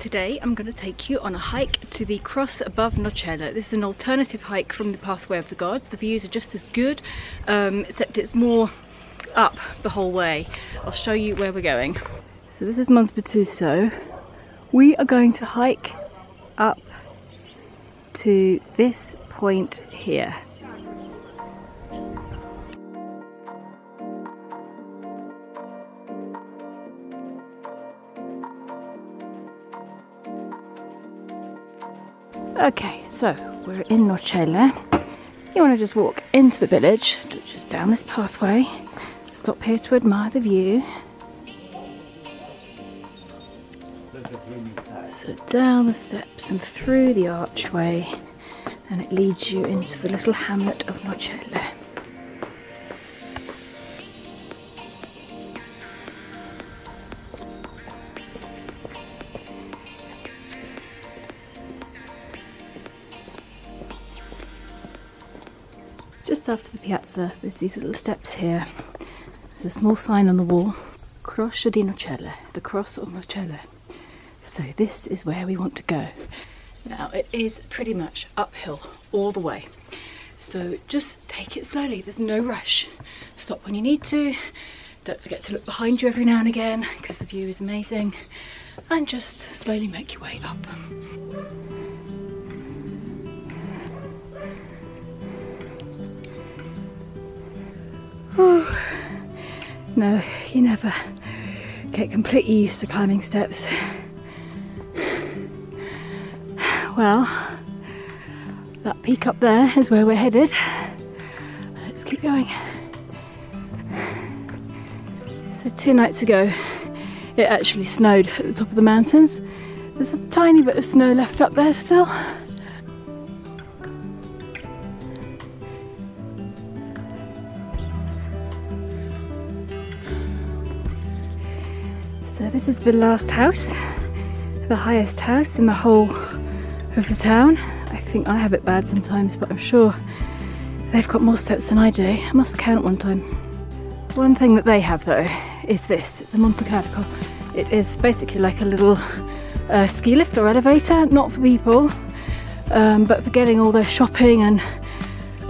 Today I'm going to take you on a hike to the cross above Nocelle. This is an alternative hike from the pathway of the gods. The views are just as good, except it's more up the whole way. I'll show you where we're going. So this is Positano. We are going to hike up to this point here. Okay, so we're in Nocelle. You want to just walk into the village, just down this pathway. Stop here to admire the view. So down the steps and through the archway, and it leads you into the little hamlet of Nocelle. Just after the piazza, there's these little steps here. There's a small sign on the wall, Croce di Nocelle, the cross of Nocelle. So this is where we want to go. Now it is pretty much uphill all the way. So just take it slowly, there's no rush. Stop when you need to. Don't forget to look behind you every now and again because the view is amazing. And just slowly make your way up. Whew. No, you never get completely used to climbing steps. Well, that peak up there is where we're headed. Let's keep going. So 2 nights ago, it actually snowed at the top of the mountains. There's a tiny bit of snow left up there still. So this is the last house, the highest house in the whole of the town. I think I have it bad sometimes, but I'm sure they've got more steps than I do. I must count one time. One thing that they have though is this. It's a montecarlo. It is basically like a little ski lift or elevator, not for people, but for getting all their shopping and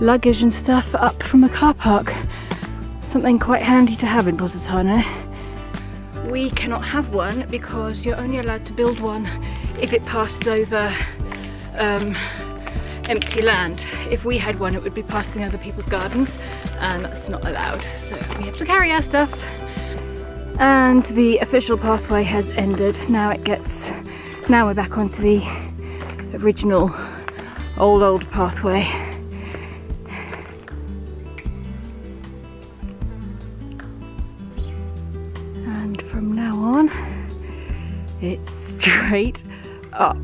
luggage and stuff up from the car park. Something quite handy to have in Positano. We cannot have one because you're only allowed to build one if it passes over empty land. If we had one, it would be passing over people's gardens, and that's not allowed. So we have to carry our stuff. And the official pathway has ended. Now we're back onto the original old pathway. And from now on, it's straight up.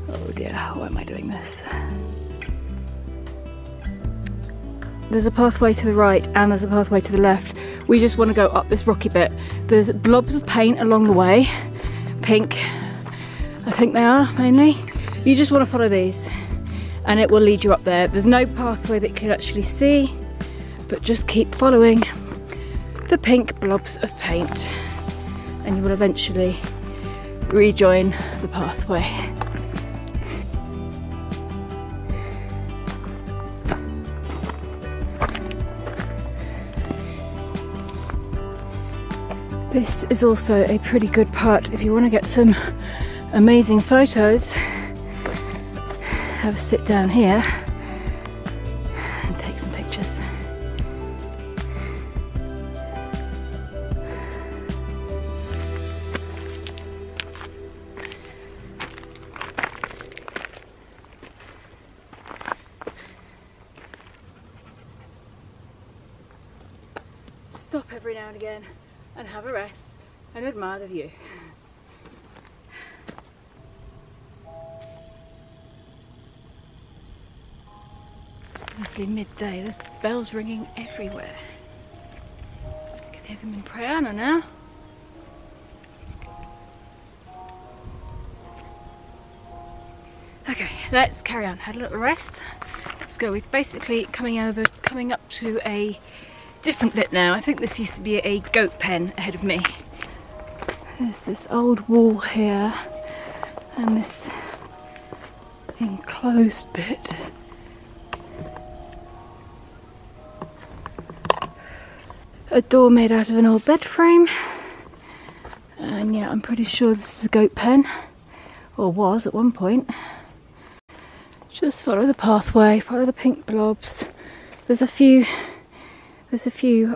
Oh dear, why am I doing this? There's a pathway to the right and there's a pathway to the left. We just want to go up this rocky bit. There's blobs of paint along the way. Pink, I think they are mainly. You just want to follow these and it will lead you up there. There's no pathway that you can actually see, but just keep following the pink blobs of paint and you will eventually rejoin the pathway. This is also a pretty good part if you want to get some amazing photos. Have a sit down here and take some pictures. Stop every now and again and have a rest and admire the view. Obviously midday, there's bells ringing everywhere. I can hear them in Piazza now. Okay, let's carry on. Had a little rest. Let's go. We're basically coming up to a different bit now. I think this used to be a goat pen ahead of me. There's this old wall here and this enclosed bit. A door made out of an old bed frame, and yeah, I'm pretty sure this is a goat pen, or was at one point. Just follow the pathway, follow the pink blobs. There's a few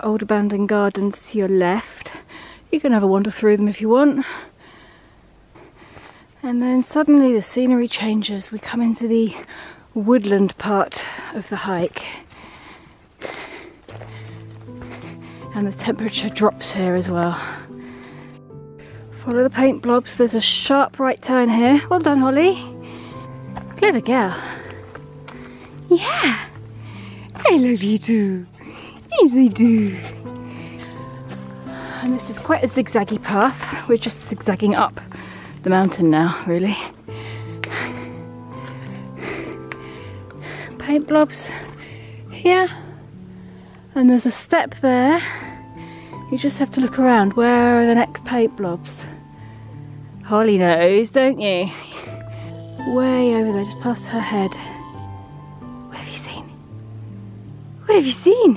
old abandoned gardens to your left. You can have a wander through them if you want. And then suddenly the scenery changes. We come into the woodland part of the hike. And the temperature drops here as well. Follow the paint blobs. There's a sharp right turn here. Well done, Holly. Clever girl. Yeah. I love you too. Yes, I do. And this is quite a zigzaggy path. We're just zigzagging up the mountain now, really. Paint blobs here. And there's a step there. You just have to look around. Where are the next paint blobs? Holly knows, don't you? Way over there, just past her head. What have you seen? What have you seen?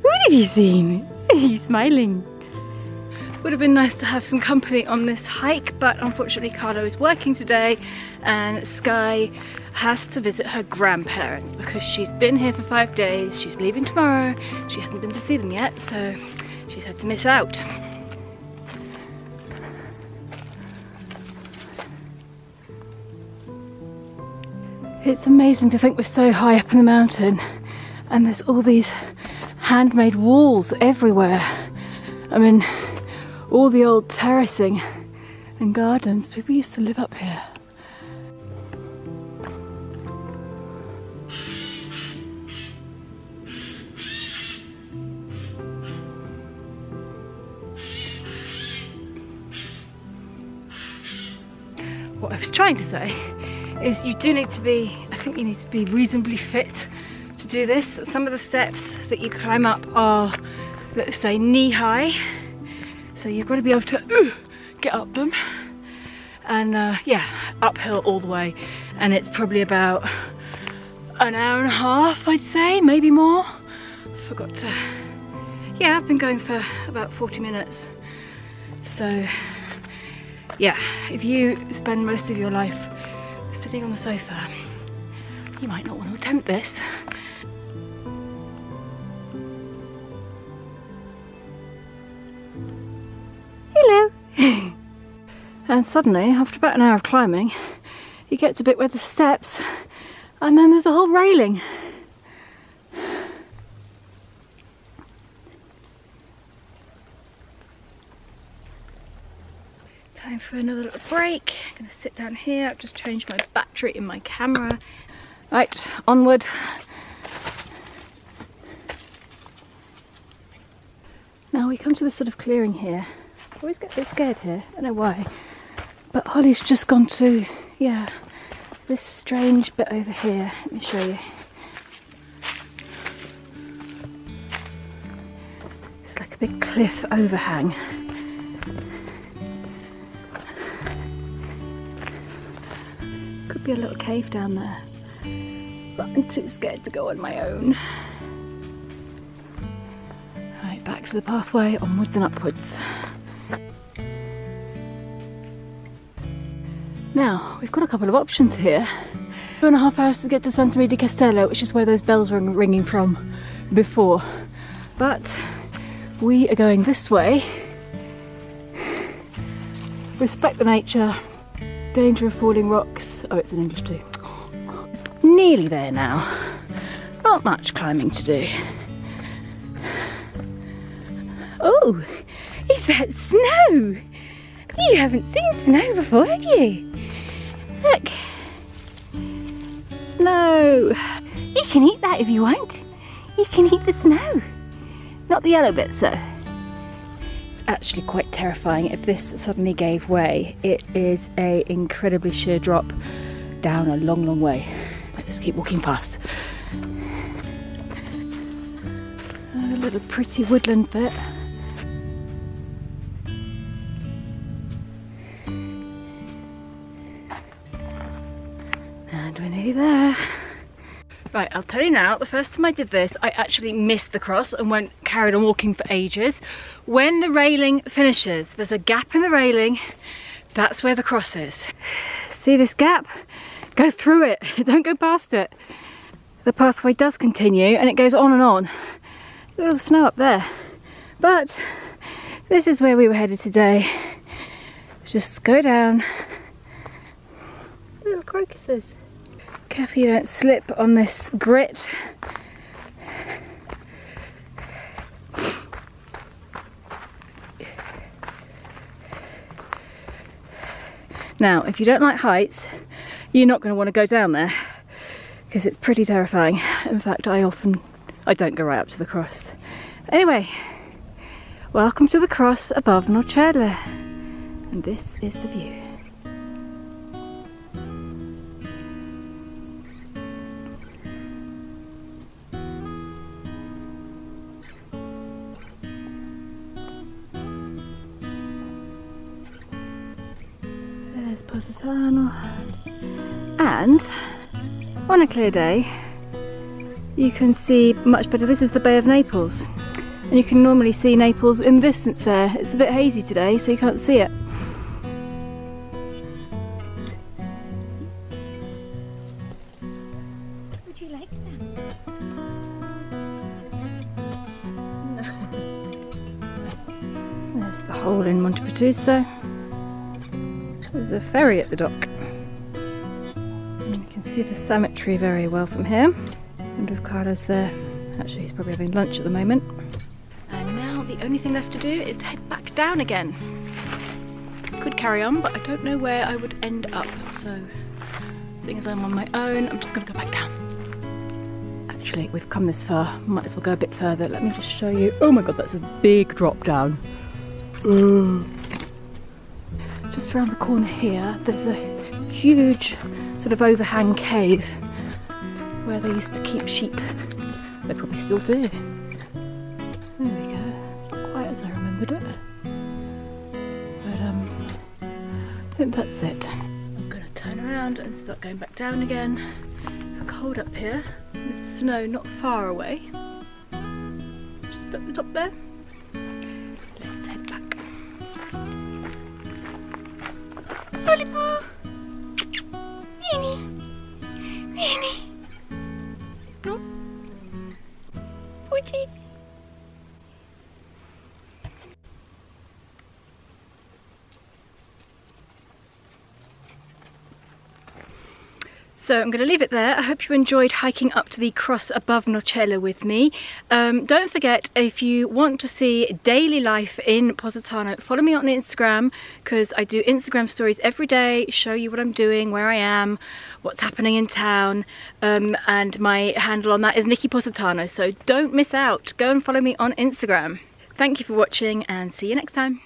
What have you seen? Are you smiling? Would have been nice to have some company on this hike, but unfortunately Carlo is working today and Sky has to visit her grandparents because she's been here for 5 days. She's leaving tomorrow. She hasn't been to see them yet, so she's had to miss out. It's amazing to think we're so high up in the mountain and there's all these handmade walls everywhere. I mean, all the old terracing and gardens. People used to live up here. What I was trying to say is you do need to be, I think you need to be reasonably fit to do this. Some of the steps that you climb up are, let's say, knee high. So you've got to be able to get up them. And yeah, uphill all the way. And it's probably about an hour and a half, I'd say, maybe more. Forgot to, yeah, I've been going for about 40 minutes. So yeah, if you spend most of your life sitting on the sofa, you might not want to attempt this. Hello! And suddenly, after about an hour of climbing, you get to a bit where the steps, and then there's a whole railing. Time for another little break. I'm going to sit down here. I've just changed my battery in my camera. Right, onward. Now we come to this sort of clearing here. I always get a bit scared here, I don't know why. But Holly's just gone to, yeah, this strange bit over here. Let me show you. It's like a big cliff overhang. Could be a little cave down there, but I'm too scared to go on my own. Right, back to the pathway, onwards and upwards. Now, we've got a couple of options here. 2.5 hours to get to Santa Maria di Castello, which is where those bells were ringing from before. But we are going this way. Respect the nature. Danger of falling rocks. Oh, it's in English too. Nearly there now. Not much climbing to do. Oh, is that snow? You haven't seen snow before, have you? Look. Snow. You can eat that if you want. You can eat the snow. Not the yellow bits though. It's actually quite terrifying if this suddenly gave way. It is an incredibly sheer drop down a long, long way. Let's just keep walking fast. A little pretty woodland bit. And we're nearly there. Right, I'll tell you now, the first time I did this, I actually missed the cross and carried on walking for ages. When the railing finishes, there's a gap in the railing, that's where the cross is. See this gap? Go through it, don't go past it. The pathway does continue and it goes on and on. Look at the snow up there. But this is where we were headed today. Just go down. Little crocuses. Careful you don't slip on this grit. Now, if you don't like heights, you're not going to want to go down there because it's pretty terrifying. In fact, I don't go right up to the cross. Anyway, welcome to the cross above Nocelle, and this is the view. There's Positano, and on a clear day you can see much better. This is the Bay of Naples, and you can normally see Naples in the distance there. It's a bit hazy today, so you can't see it. Would you like some? No. There's the hole in Monte Pertuso. There's a ferry at the dock. And you can see the summit tree very well from here. And with Carlos there. Actually, he's probably having lunch at the moment. And now the only thing left to do is head back down again. Could carry on, but I don't know where I would end up. So, seeing as I'm on my own, I'm just going to go back down. Actually, we've come this far. Might as well go a bit further. Let me just show you. Oh my god, that's a big drop down. Just around the corner here, there's a huge sort of overhang cave where they used to keep sheep. They probably still do. There we go. Not quite as I remembered it. But I think that's it. I'm going to turn around and start going back down again. It's cold up here. There's snow not far away. Just at the top there. Let's head back. Lollipop! Weenie! Weenie! No? Poochie! So I'm going to leave it there. I hope you enjoyed hiking up to the cross above Nocelle with me. Don't forget, if you want to see daily life in Positano, follow me on Instagram, because I do Instagram stories every day, show you what I'm doing, where I am, what's happening in town, and my handle on that is Nicki Positano, so don't miss out. Go and follow me on Instagram. Thank you for watching and see you next time.